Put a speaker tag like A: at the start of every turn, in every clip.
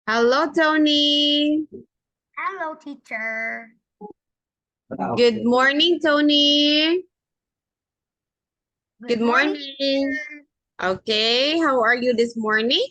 A: Hello, Tony.
B: Hello, teacher.
A: Good morning, Tony. Good morning.
B: Teacher.
A: Okay, how are you this morning?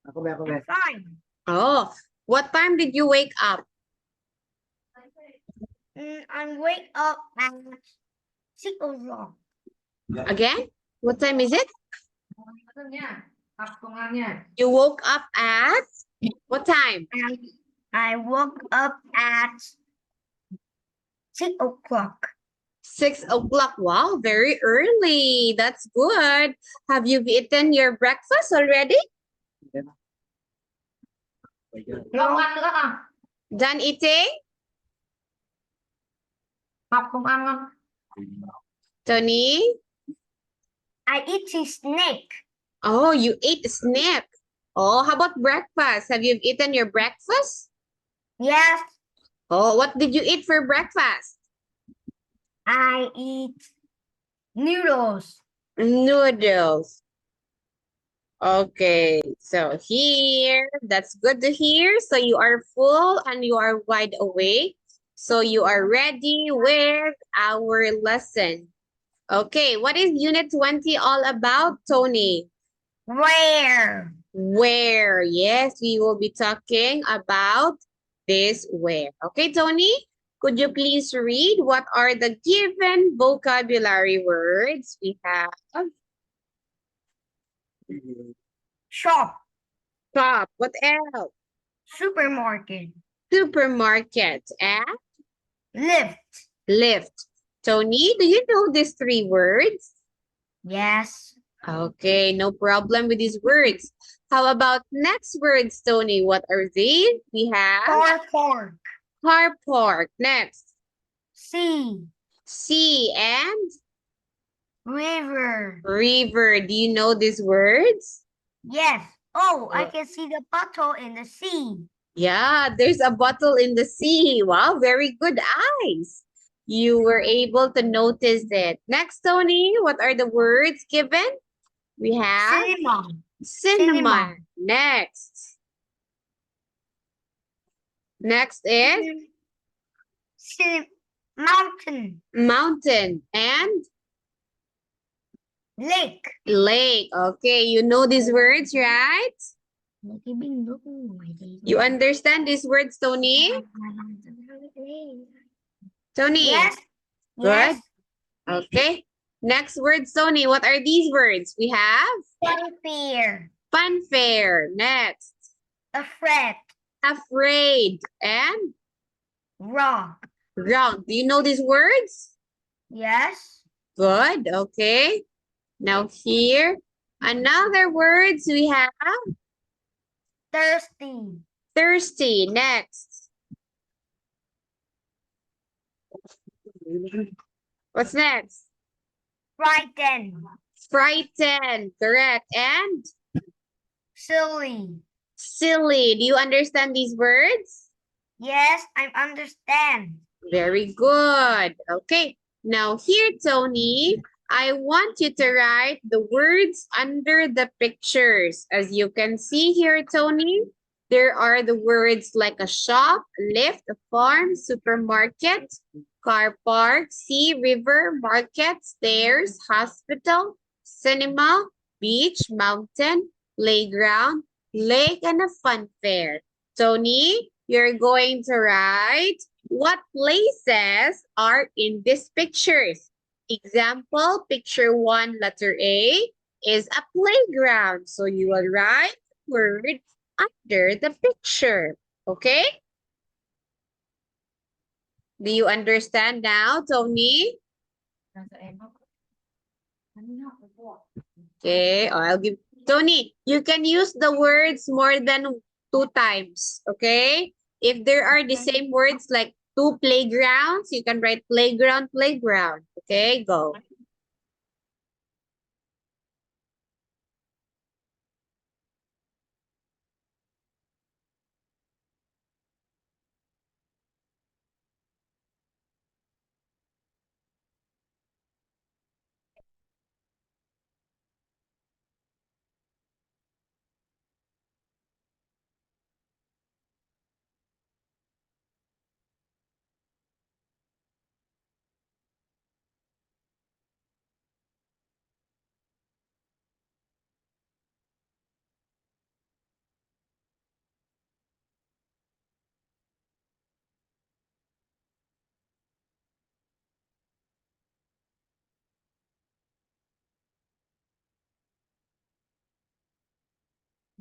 B: I'm fine.
A: Oh, what time did you wake up?
B: I wake up at 6 o'clock.
A: Again? What time is it? You woke up at what time?
B: I woke up at 6 o'clock.
A: 6 o'clock. Wow, very early. That's good. Have you eaten your breakfast already?
B: No.
A: Done eating? Tony?
B: I eat a snake.
A: Oh, you ate a snack. Oh, how about breakfast? Have you eaten your breakfast?
B: Yes,
A: Oh, what did you eat for breakfast?
B: I eat noodles.
A: Noodles. Okay, so here, that's good to hear. So you are full and you are wide awake. So you are ready with our lesson. Okay, what is Unit 20 all about, Tony?
B: Where?
A: Where? Yes, we will be talking about this where. Okay, Tony? Could you please read what are the given vocabulary words we have?
B: Shop.
A: Shop. What else?
B: Supermarket.
A: Supermarket and
B: Lift.
A: lift. Tony, do you know these three words?
B: Yes.
A: Okay, no problem with these words. How about next words, Tony? What are these? We have
B: Car park.
A: car park. Next,
B: Sea.
A: sea and
B: River.
A: river. Do you know these words?
B: Yes. Oh, I can see the bottle in the sea.
A: Yeah, there's a bottle in the sea. Wow, very good eyes. You were able to notice it. Next, Tony, what are the words given? We have
B: Cinema.
A: cinema. Next. Next is
B: Mountain.
A: mountain and
B: Lake.
A: lake. Okay, you know these words, right? You understand these words, Tony? Tony,
B: Yes.
A: good.
B: Yes.
A: Okay. Next words, Tony. What are these words? We have
B: Funfair.
A: funfair. Next,
B: Afraid.
A: afraid and
B: Rock.
A: wrong. Do you know these words?
B: Yes.
A: Good. Okay. Now here, another words we have
B: Thirsty.
A: thirsty. Next. What's next?
B: Frightened.
A: Frightened. Correct. And
B: Silly.
A: silly. Do you understand these words?
B: Yes, I understand.
A: Very good. Okay. Now here, Tony, I want you to write the words under the pictures. As you can see here, Tony, there are the words like a shop, lift, a farm, supermarket, car park, sea, river, market, stairs, hospital, cinema, beach, mountain, playground, lake, and a fun fair. Tony, you're going to write what places are in these pictures. Example, picture 1, letter A, is a playground. So you will write the word under the picture. Okay? Do you understand now, Tony? Okay, I'll give Tony, you can use the words more than 2 times. Okay? If there are the same words like 2 playgrounds, you can write playground, playground. Okay, go.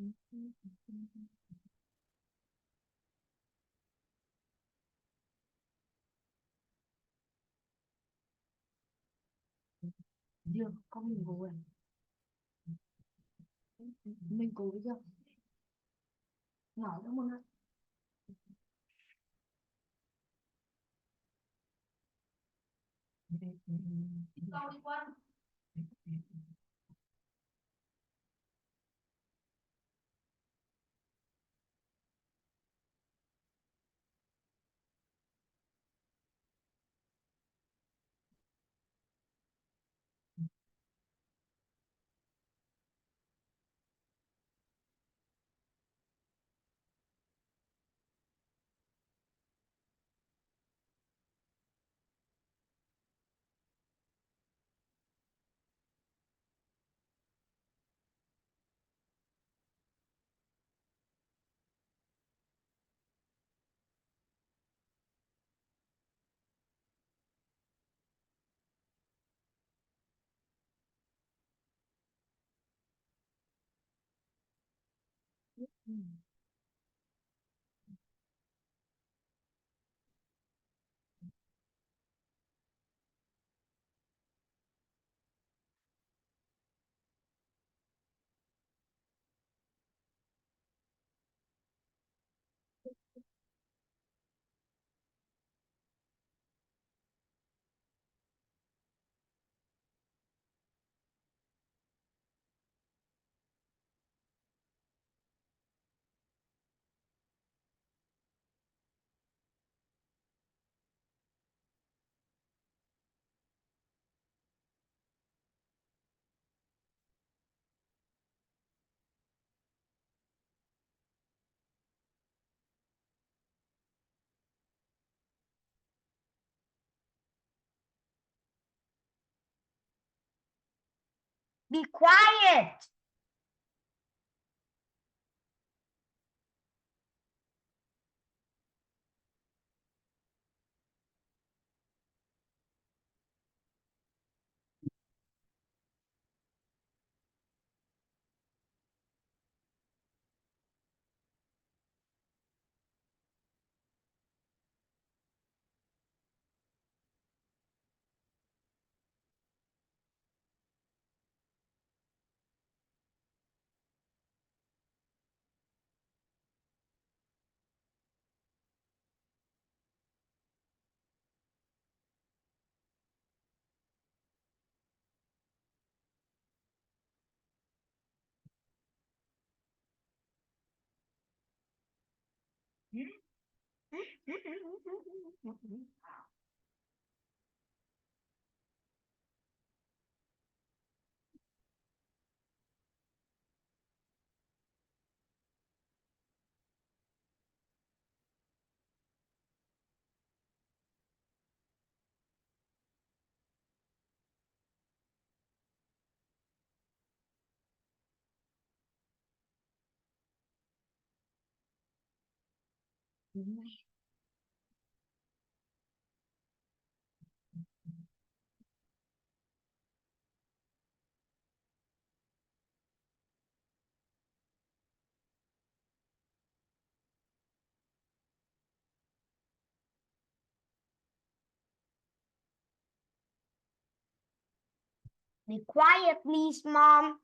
B: Chưa, có mình cố rồi. Mình cố chưa? Nói nữa một lần. Câu đi Quân. Be quiet. Be quiet, please, Mom.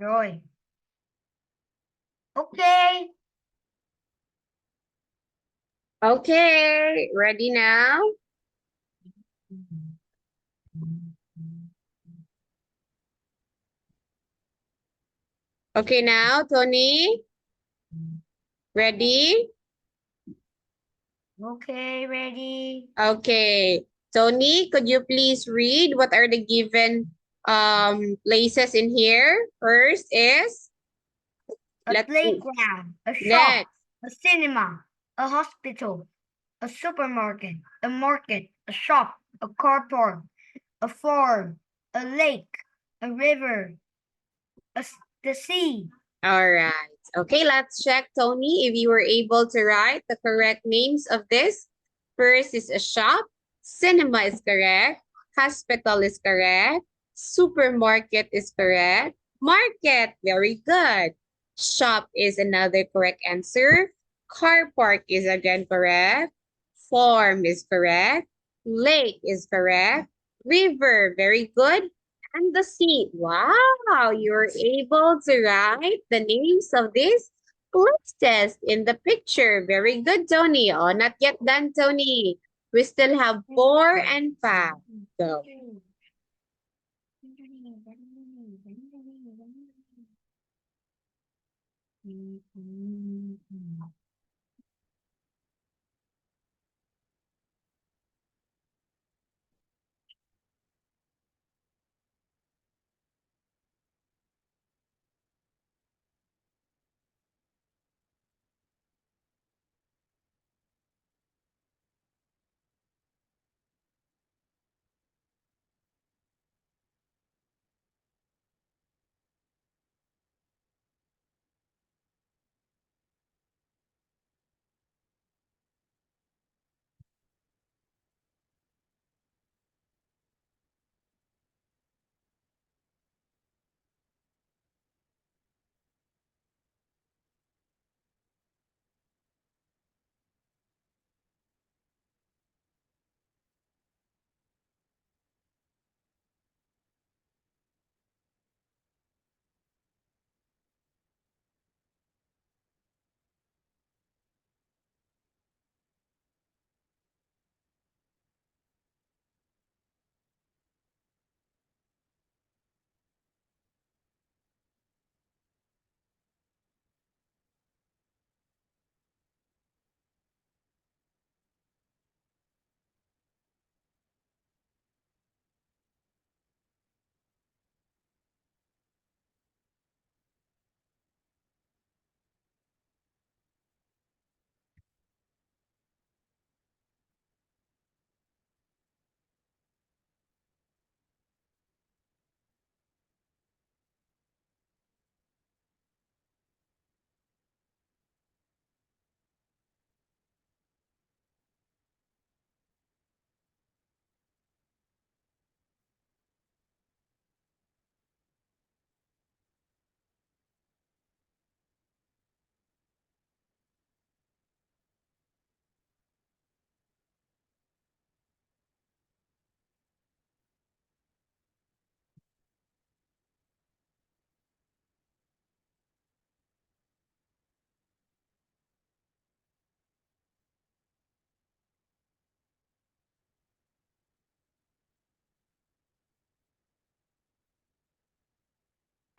B: Roy. Okay.
A: Okay, ready now? Okay, now, Tony, ready?
B: Okay, ready.
A: Okay, Tony, could you please read what are the given places in here? First is,
B: A
A: let's see.
B: playground, a shop,
A: Next,
B: a cinema, a hospital, a supermarket, a market, a shop, a car park, a farm, a lake, a river, the sea.
A: all right. Okay, let's check, Tony, if you were able to write the correct names of this. First is a shop, cinema is correct, hospital is correct, supermarket is correct, market, very good. Shop is another correct answer. Car park is again correct. Farm is correct. Lake is correct. River, very good. And the sea. Wow, you're able to write the names of these places in the picture. Very good, Tony. Oh, not yet done, Tony. We still have 4 and 5. Go.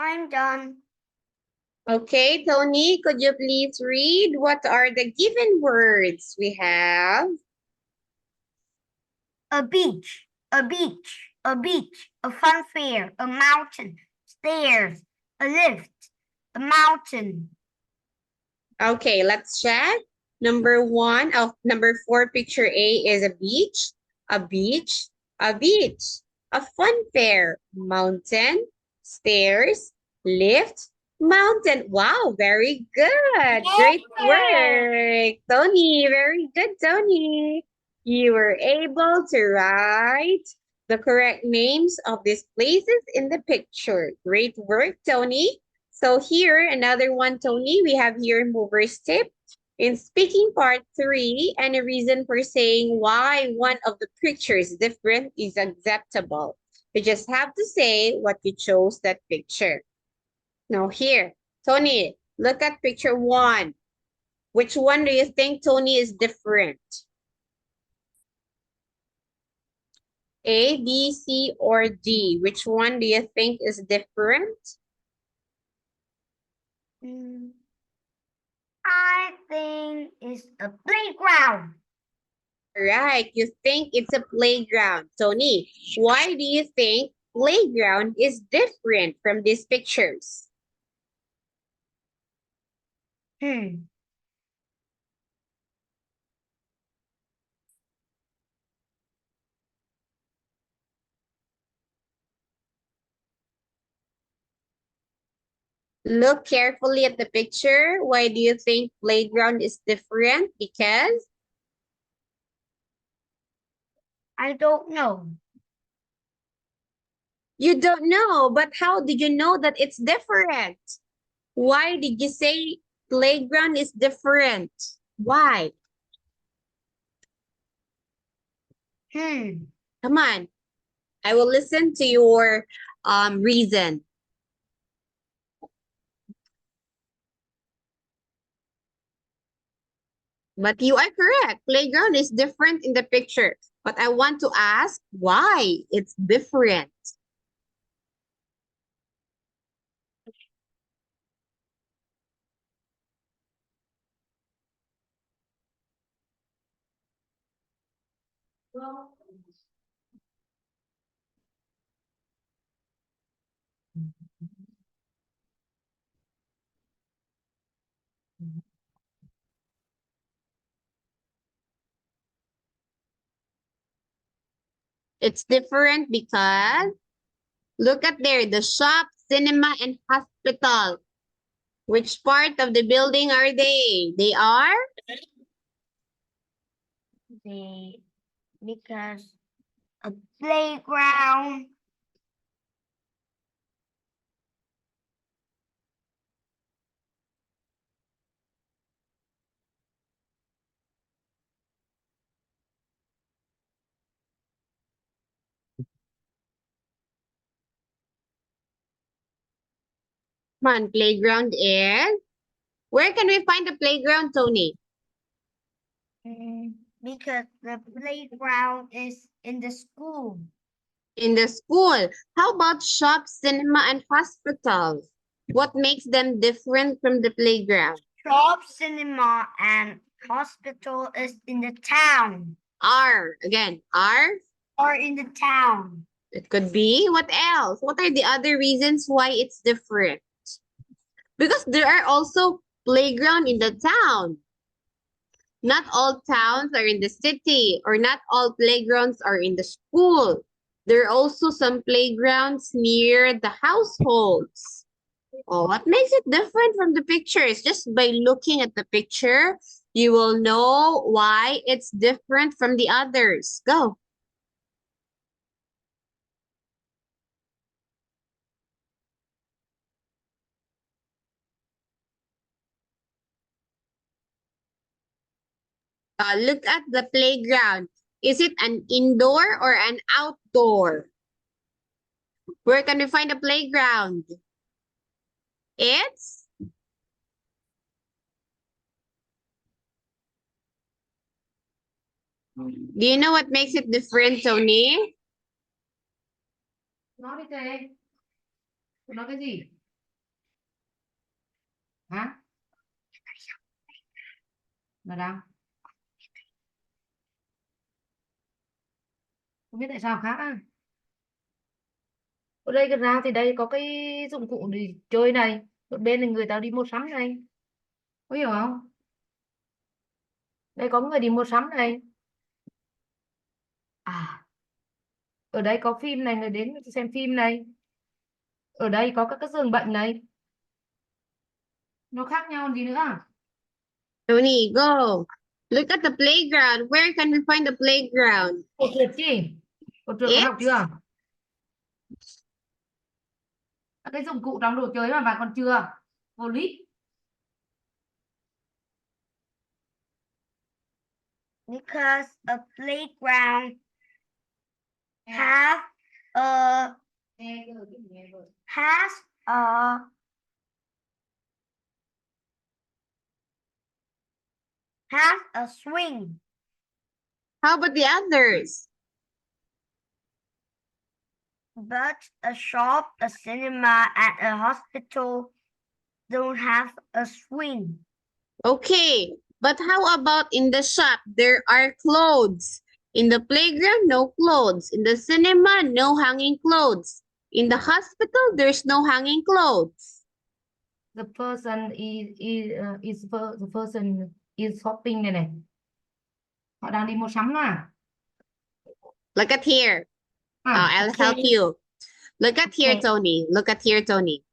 B: I'm done.
A: Okay, Tony, could you please read what are the given words we have?
B: A beach, a beach, a beach, a fun fair, a mountain, stairs, a lift, a mountain.
A: Okay, let's check. Number 1, number 4, picture A is a beach, a beach, a beach, a fun fair, mountain, stairs, lift, mountain. Wow, very good. Great work, Tony. Very good, Tony. You were able to write the correct names of these places in the picture. Great work, Tony. So here, another one, Tony, we have here mover's tip. In speaking part 3, any reason for saying why one of the pictures different is acceptable. You just have to say what you chose that picture. Now here, Tony, look at picture 1. Which one do you think, Tony, is different? A, B, C, or D? Which one do you think is different?
B: I think it's a playground.
A: Right, you think it's a playground. Tony, why do you think playground is different from these pictures? Look carefully at the picture. Why do you think playground is different? Because
B: I don't know.
A: you don't know, but how did you know that it's different? Why did you say playground is different? Why? Come on. I will listen to your reason. But you are correct. Playground is different in the picture. But I want to ask why it's different. It's different because look at there, the shop, cinema, and hospital. Which part of the building are they? They are?
B: Because a playground.
A: Come on, playground is? Where can we find the playground, Tony?
B: Because the playground is in the school.
A: In the school. How about shop, cinema, and hospital? What makes them different from the playground?
B: Shop, cinema, and hospital is in the town.
A: Are, again, are?
B: Or in the town.
A: It could be. What else? What are the other reasons why it's different? Because there are also playground in the town. Not all towns are in the city, or not all playgrounds are in the school. There are also some playgrounds near the households. Oh, what makes it different from the pictures? Just by looking at the picture, you will know why it's different from the others. Go. Look at the playground. Is it an indoor or an outdoor? Where can we find a playground? It's? Do you know what makes it different, Tony?
C: Nói đi Tê. Tôi nói cái gì? Hả? Là đâu? Không biết tại sao khác á. Ở đây gần ra thì đây có cái dụng cụ để chơi này. Một bên là người ta đi mua sắm này. Có hiểu không? Đây có người đi mua sắm này. À. Ở đây có phim này, người đến xem phim này. Ở đây có các cái giường bệnh này. Nó khác nhau gì nữa?
A: Tony, go. Look at the playground. Where can we find the playground?
C: Cột trượt chi? Cột trượt con học
A: It's?
C: chưa? Các cái dụng cụ trong đồ chơi mà bạn còn chưa? Vô lý.
B: Because a playground have a has a swing.
A: How about the others?
B: But a shop, a cinema, and a hospital don't have a swing.
A: Okay, but how about in the shop? There are clothes. In the playground, no clothes. In the cinema, no hanging clothes. In the hospital, there's no hanging clothes.
C: The person the person is shopping này này. Họ đang đi mua sắm à?
A: Look at here. I'll help
B: okay.
A: you. Look at here,
B: Okay.
A: Tony. Look at here, Tony.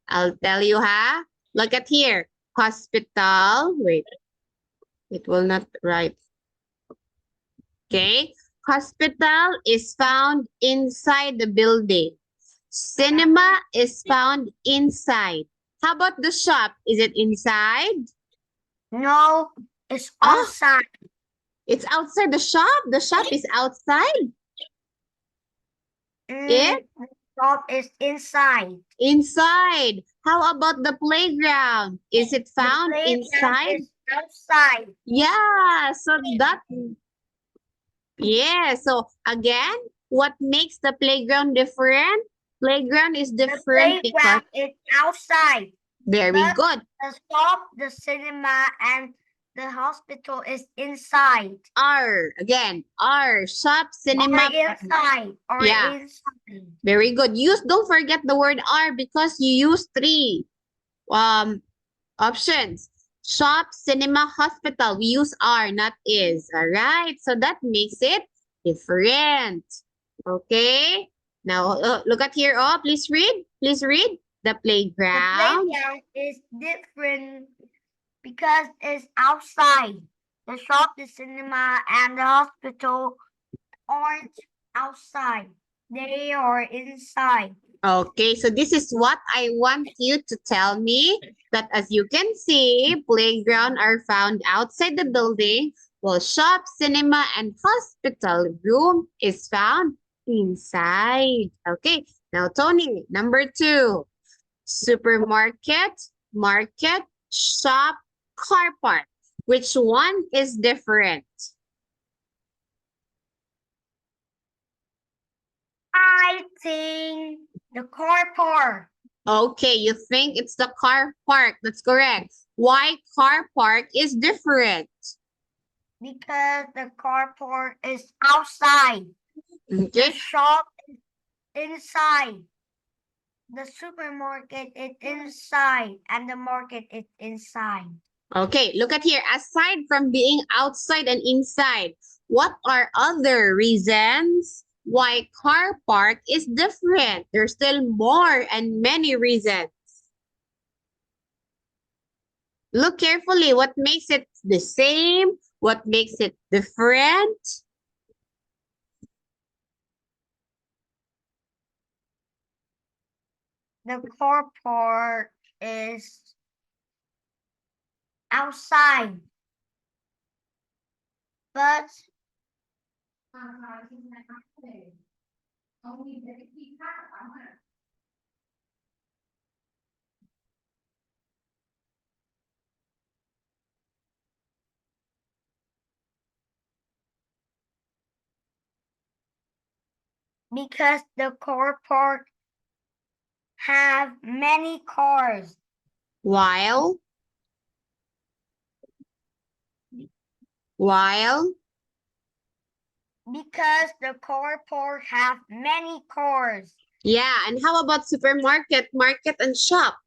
A: I'll tell you, huh? Look at here. Hospital. Wait. It will not write. Okay. Hospital is found inside the building. Cinema is found inside. How about the shop? Is it inside?
B: No, it's
A: Ah.
B: outside.
A: It's outside the shop. The shop is outside. Yeah.
B: The shop is inside.
A: Inside. How about the playground? Is it
B: The
A: found
B: playground
A: inside?
B: is outside.
A: Yeah. So that. Yeah. So again, what makes the playground different? Playground is
B: The
A: different because
B: playground is outside.
A: very
B: but-
A: good.
B: The shop, the cinema, and the hospital is inside.
A: Again, shop, cinema.
B: Or inside. Or
A: Yeah.
B: inside.
A: Very good. Don't forget the word are because you use 3 options. Shop, cinema, hospital. We use are, not is. All right. So that makes it different. Okay. Now look at here. Oh, please read. Please read. The
B: The
A: playground.
B: playground is different because it's outside. The shop, the cinema, and the hospital aren't outside. They are inside.
A: Okay, so this is what I want you to tell me, that as you can see, playground are found outside the building, while shop, cinema, and hospital room is found inside. Okay, now Tony, number 2. Supermarket, market, shop, car park. Which one is different?
B: I think the car park.
A: Okay, you think it's the car park. That's correct. Why car park is different?
B: Because the car park is outside. The
A: Okay,
B: shop is inside. The supermarket is inside. And the market is inside.
A: okay, look at here. Aside from being outside and inside, what are other reasons why car park is different? There's still more and many reasons. Look carefully. What makes it the same? What makes it different?
B: The car park is outside. But because the car park have many cars.
A: While
B: Because the car park have many cars.
A: yeah, and how about supermarket, market, and shop?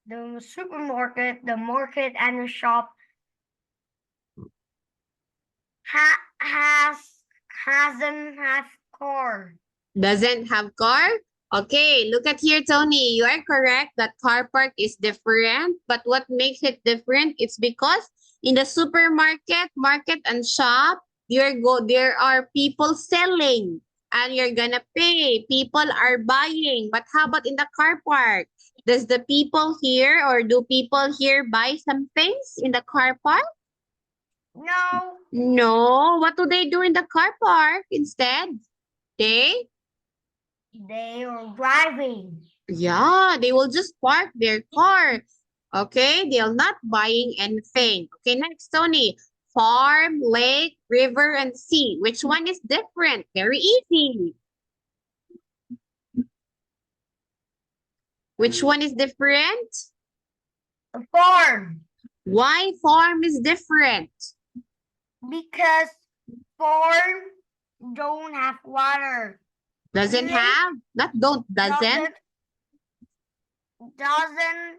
B: The supermarket, the market, and the shop hasn't have car.
A: Doesn't have car? Okay, look at here, Tony. You are correct that car park is different. But what makes it different? It's because in the supermarket, market, and shop, there are people selling and you're gonna pay. People are buying. But how about in the car park? Does the people here or do people here buy some things in the car park?
B: No,
A: No. What do they do in the car park instead? They
B: they are driving.
A: Yeah, they will just park their car. Okay, they're not buying anything. Okay, next, Tony. Farm, lake, river, and sea. Which one is different? Very easy. Which one is different?
B: A farm.
A: Why farm is different?
B: Because farm don't have water.
A: Doesn't
B: Lake
A: have? Not don't, doesn't
B: doesn't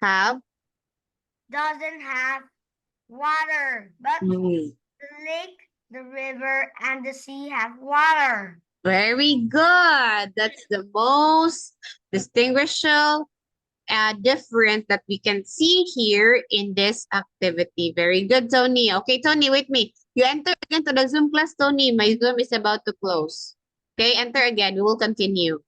A: have.
B: doesn't have water. But
A: Mm,
B: the lake, the river, and the sea have water.
A: very good. That's the most distinguishable difference that we can see here in this activity. Very good, Tony. Okay, Tony, with me. You enter again to the Zoom class, Tony. My Zoom is about to close. Okay, enter again. We will continue.